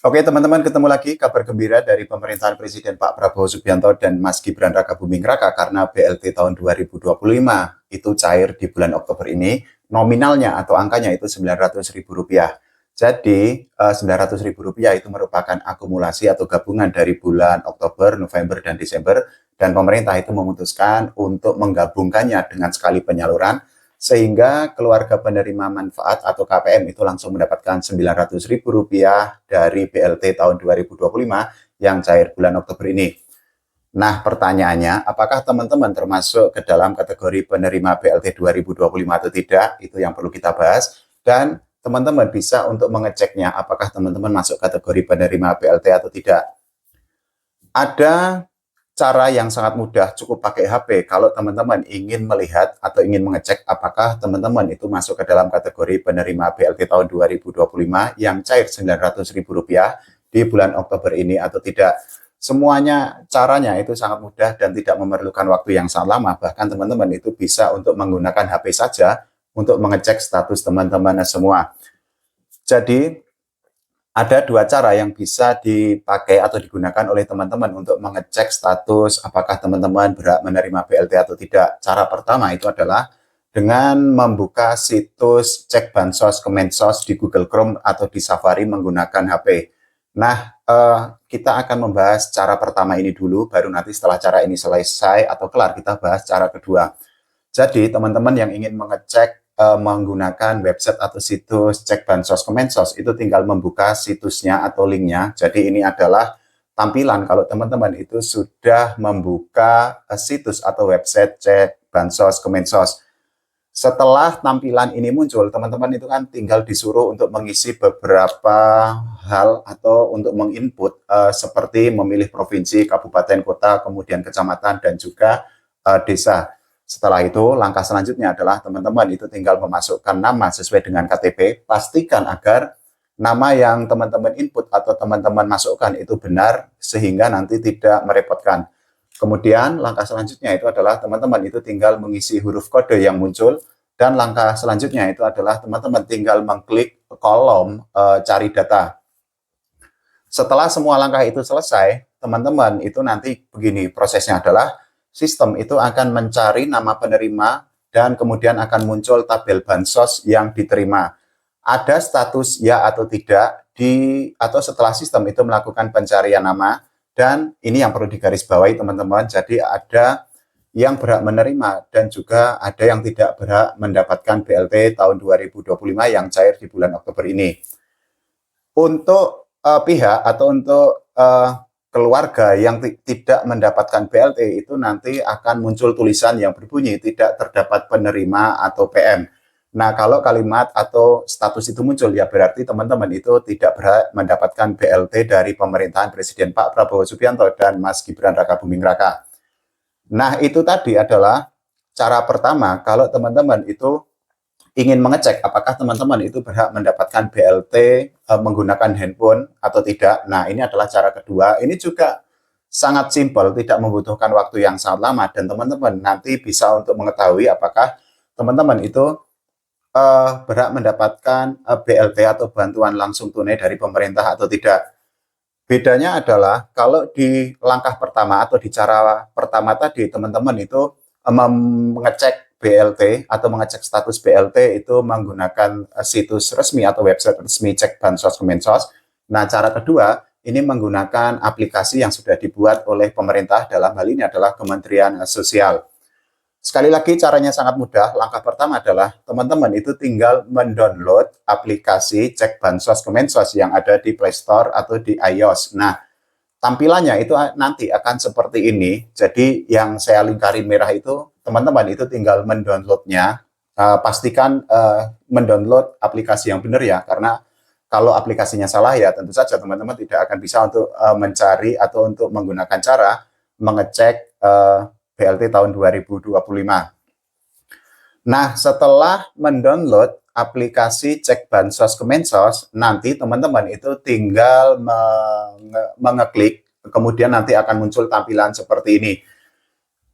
Oke teman-teman, ketemu lagi kabar gembira dari pemerintahan Presiden Pak Prabowo Subianto dan Mas Gibran Rakabuming Raka karena BLT tahun 2025 itu cair di bulan Oktober ini. Nominalnya atau angkanya itu Rp900.000. Jadi Rp900.000 itu merupakan akumulasi atau gabungan dari bulan Oktober, November, dan Desember. Dan pemerintah itu memutuskan untuk menggabungkannya dengan sekali penyaluran sehingga keluarga penerima manfaat atau KPM itu langsung mendapatkan Rp900.000 dari BLT tahun 2025 yang cair bulan Oktober ini. Nah, pertanyaannya, apakah teman-teman termasuk ke dalam kategori penerima BLT 2025 atau tidak? Itu yang perlu kita bahas. Dan teman-teman bisa untuk mengeceknya, apakah teman-teman masuk kategori penerima BLT atau tidak. Ada cara yang sangat mudah, cukup pakai HP kalau teman-teman ingin melihat atau ingin mengecek apakah teman-teman itu masuk ke dalam kategori penerima BLT tahun 2025 yang cair Rp900.000 di bulan Oktober ini atau tidak. Semuanya caranya itu sangat mudah dan tidak memerlukan waktu yang sangat lama. Bahkan teman-teman itu bisa untuk menggunakan HP saja untuk mengecek status teman-teman semua. Jadi ada dua cara yang bisa dipakai atau digunakan oleh teman-teman untuk mengecek status apakah teman-teman berhak menerima BLT atau tidak. Cara pertama itu adalah dengan membuka situs cek bansos Kemensos di Google Chrome atau di Safari menggunakan HP. Nah, kita akan membahas cara pertama ini dulu, baru nanti setelah cara ini selesai atau kelar kita bahas cara kedua. Jadi teman-teman yang ingin mengecek menggunakan website atau situs cek bansos Kemensos itu tinggal membuka situsnya atau linknya. Jadi ini adalah tampilan kalau teman-teman itu sudah membuka situs atau website cek bansos Kemensos. Setelah tampilan ini muncul, teman-teman itu kan tinggal disuruh untuk mengisi beberapa hal atau untuk menginput seperti memilih provinsi, kabupaten, kota, kemudian kecamatan, dan juga desa. Setelah itu, langkah selanjutnya adalah teman-teman itu tinggal memasukkan nama sesuai dengan KTP. Pastikan agar nama yang teman-teman input atau teman-teman masukkan itu benar sehingga nanti tidak merepotkan. Kemudian langkah selanjutnya itu adalah teman-teman itu tinggal mengisi huruf kode yang muncul. Dan langkah selanjutnya itu adalah teman-teman tinggal mengklik kolom cari data. Setelah semua langkah itu selesai, teman-teman itu nanti begini prosesnya adalah sistem itu akan mencari nama penerima dan kemudian akan muncul tabel bansos yang diterima. Ada status ya atau tidak atau setelah sistem itu melakukan pencarian nama, dan ini yang perlu digarisbawahi teman-teman. Jadi ada yang berhak menerima dan juga ada yang tidak berhak mendapatkan BLT tahun 2025 yang cair di bulan Oktober ini. Untuk pihak atau untuk keluarga yang tidak mendapatkan BLT itu nanti akan muncul tulisan yang berbunyi tidak terdapat penerima atau PM. Nah, kalau kalimat atau status itu muncul ya berarti teman-teman itu tidak berhak mendapatkan BLT dari pemerintahan Presiden Pak Prabowo Subianto dan Mas Gibran Rakabuming Raka. Nah, itu tadi adalah cara pertama kalau teman-teman itu ingin mengecek apakah teman-teman itu berhak mendapatkan BLT menggunakan handphone atau tidak. Nah, ini adalah cara kedua. Ini juga sangat simpel, tidak membutuhkan waktu yang sangat lama. Dan teman-teman nanti bisa untuk mengetahui apakah teman-teman itu berhak mendapatkan BLT atau bantuan langsung tunai dari pemerintah atau tidak. Bedanya adalah kalau di langkah pertama atau di cara pertama tadi, teman-teman itu mengecek BLT atau mengecek status BLT itu menggunakan situs resmi atau website resmi cek bansos Kemensos. Nah, cara kedua ini menggunakan aplikasi yang sudah dibuat oleh pemerintah, dalam hal ini adalah Kementerian Sosial. Sekali lagi caranya sangat mudah. Langkah pertama adalah teman-teman itu tinggal mendownload aplikasi cek bansos Kemensos yang ada di Play Store atau di iOS. Nah, tampilannya itu nanti akan seperti ini. Jadi yang saya lingkari merah itu, teman-teman itu tinggal mendownloadnya. Pastikan mendownload aplikasi yang benar ya, karena kalau aplikasinya salah ya tentu saja teman-teman tidak akan bisa untuk mencari atau untuk menggunakan cara mengecek BLT tahun 2025. Nah, setelah mendownload aplikasi cek bansos Kemensos, nanti teman-teman itu tinggal mengeklik, kemudian nanti akan muncul tampilan seperti ini.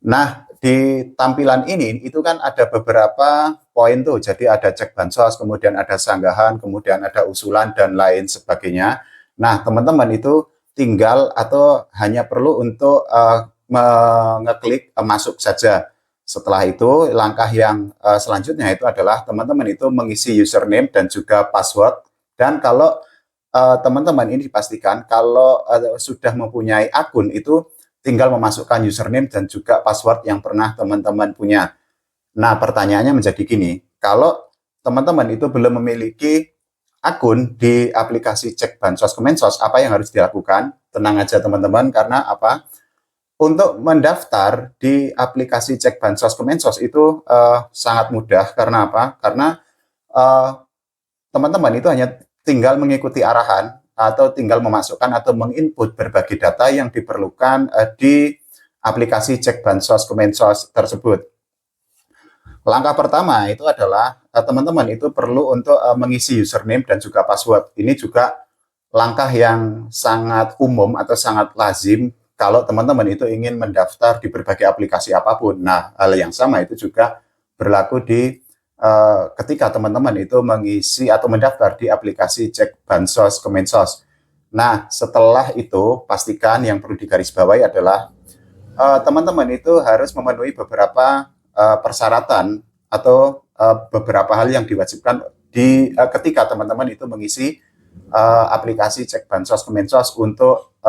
Nah, di tampilan ini itu kan ada beberapa poin tuh. Jadi ada cek bansos, kemudian ada sanggahan, kemudian ada usulan dan lain sebagainya. Nah, teman-teman itu tinggal atau hanya perlu untuk mengeklik masuk saja. Setelah itu, langkah yang selanjutnya itu adalah teman-teman itu mengisi username dan juga password. Dan kalau teman-teman ini dipastikan kalau sudah mempunyai akun itu tinggal memasukkan username dan juga password yang pernah teman-teman punya. Nah, pertanyaannya menjadi gini, kalau teman-teman itu belum memiliki akun di aplikasi cek bansos Kemensos, apa yang harus dilakukan? Tenang aja teman-teman, karena apa? Untuk mendaftar di aplikasi cek bansos Kemensos itu sangat mudah, karena apa? Karena eh, teman-teman itu hanya tinggal mengikuti arahan atau tinggal memasukkan atau menginput berbagai data yang diperlukan di aplikasi cek bansos Kemensos tersebut. Langkah pertama itu adalah teman-teman itu perlu untuk mengisi username dan juga password. Ini juga langkah yang sangat umum atau sangat lazim kalau teman-teman itu ingin mendaftar di berbagai aplikasi apapun. Nah, hal yang sama itu juga berlaku di ketika teman-teman itu mengisi atau mendaftar di aplikasi cek bansos Kemensos. Nah, setelah itu pastikan yang perlu digarisbawahi adalah teman-teman itu harus memenuhi beberapa persyaratan atau beberapa hal yang diwajibkan di ketika teman-teman itu mengisi aplikasi cek bansos Kemensos untuk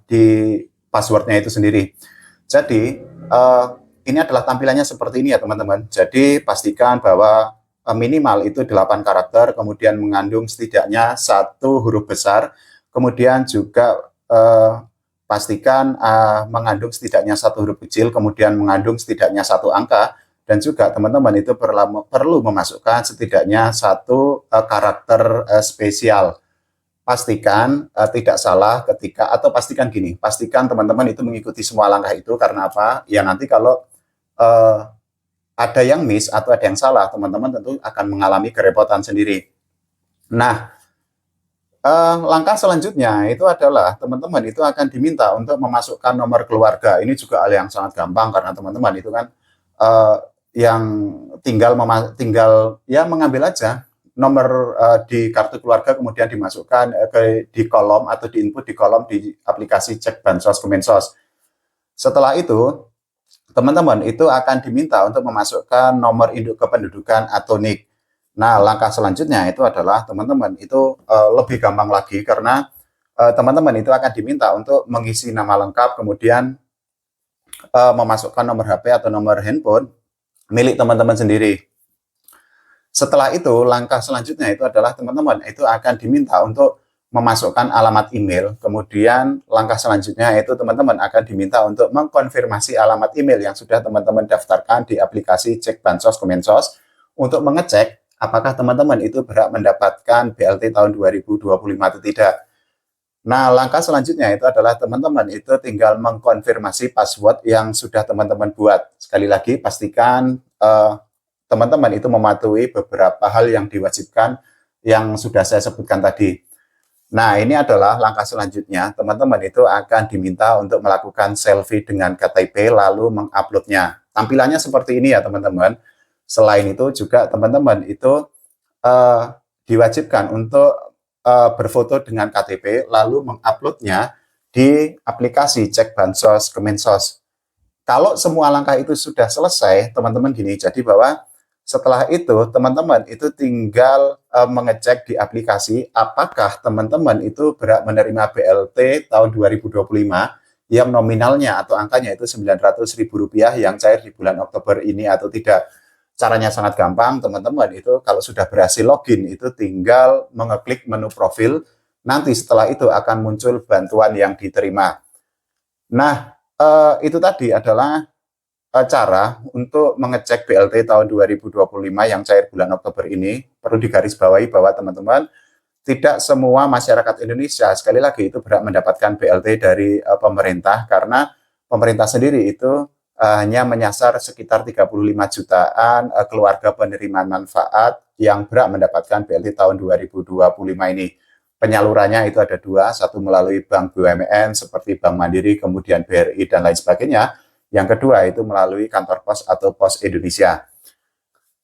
di passwordnya itu sendiri. Jadi ini adalah tampilannya seperti ini ya teman-teman. Jadi pastikan bahwa minimal itu 8 karakter, kemudian mengandung setidaknya 1 huruf besar, kemudian juga pastikan mengandung setidaknya 1 huruf kecil, kemudian mengandung setidaknya 1 angka, dan juga teman-teman itu perlu memasukkan setidaknya 1 karakter spesial. Pastikan tidak salah ketika, atau pastikan gini, pastikan teman-teman itu mengikuti semua langkah itu, karena apa? Ya nanti kalau ada yang miss atau ada yang salah, teman-teman tentu akan mengalami kerepotan sendiri. Nah, langkah selanjutnya itu adalah teman-teman itu akan diminta untuk memasukkan nomor keluarga. Ini juga hal yang sangat gampang karena teman-teman itu kan yang tinggal ya mengambil aja nomor di kartu keluarga, kemudian dimasukkan di kolom atau diinput di kolom di aplikasi cek bansos Kemensos. Setelah itu teman-teman itu akan diminta untuk memasukkan nomor induk kependudukan atau NIK. Nah, langkah selanjutnya itu adalah teman-teman itu lebih gampang lagi karena teman-teman itu akan diminta untuk mengisi nama lengkap, kemudian memasukkan nomor HP atau nomor handphone milik teman-teman sendiri. Setelah itu, langkah selanjutnya itu adalah teman-teman itu akan diminta untuk memasukkan alamat email, kemudian langkah selanjutnya itu teman-teman akan diminta untuk mengkonfirmasi alamat email yang sudah teman-teman daftarkan di aplikasi cek bansos Kemensos untuk mengecek apakah teman-teman itu berhak mendapatkan BLT tahun 2025 atau tidak. Nah, langkah selanjutnya itu adalah teman-teman itu tinggal mengkonfirmasi password yang sudah teman-teman buat. Sekali lagi, pastikan teman-teman itu mematuhi beberapa hal yang diwajibkan yang sudah saya sebutkan tadi. Nah, ini adalah langkah selanjutnya. Teman-teman itu akan diminta untuk melakukan selfie dengan KTP lalu menguploadnya. Tampilannya seperti ini ya teman-teman. Selain itu juga teman-teman itu diwajibkan untuk berfoto dengan KTP lalu menguploadnya di aplikasi cek bansos Kemensos. Kalau semua langkah itu sudah selesai, teman-teman gini, jadi bahwa setelah itu teman-teman itu tinggal mengecek di aplikasi apakah teman-teman itu berhak menerima BLT tahun 2025 yang nominalnya atau angkanya itu Rp900.000 yang cair di bulan Oktober ini atau tidak. Caranya sangat gampang, teman-teman itu kalau sudah berhasil login itu tinggal mengeklik menu profil, nanti setelah itu akan muncul bantuan yang diterima. Nah, itu tadi adalah cara untuk mengecek BLT tahun 2025 yang cair bulan Oktober ini. Perlu digarisbawahi bahwa teman-teman tidak semua masyarakat Indonesia sekali lagi itu berhak mendapatkan BLT dari pemerintah, karena pemerintah sendiri itu hanya menyasar sekitar 35 jutaan keluarga penerima manfaat yang berhak mendapatkan BLT tahun 2025 ini. Penyalurannya itu ada 2, satu melalui bank BUMN seperti Bank Mandiri, kemudian BRI dan lain sebagainya. Yang kedua itu melalui kantor pos atau Pos Indonesia.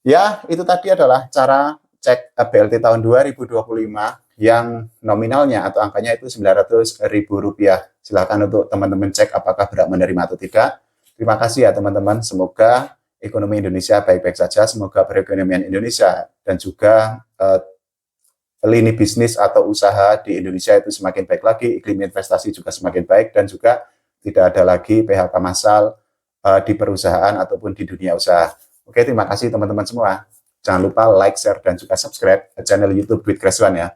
Ya, itu tadi adalah cara cek BLT tahun 2025 yang nominalnya atau angkanya itu Rp900.000. Silahkan untuk teman-teman cek apakah berhak menerima atau tidak. Terima kasih ya teman-teman. Semoga ekonomi Indonesia baik-baik saja. Semoga perekonomian Indonesia dan juga lini bisnis atau usaha di Indonesia itu semakin baik lagi, iklim investasi juga semakin baik, dan juga tidak ada lagi PHK massal di perusahaan ataupun di dunia usaha. Oke, terima kasih teman-teman semua. Jangan lupa like, share, dan juga subscribe channel YouTube Duit Kreswan ya.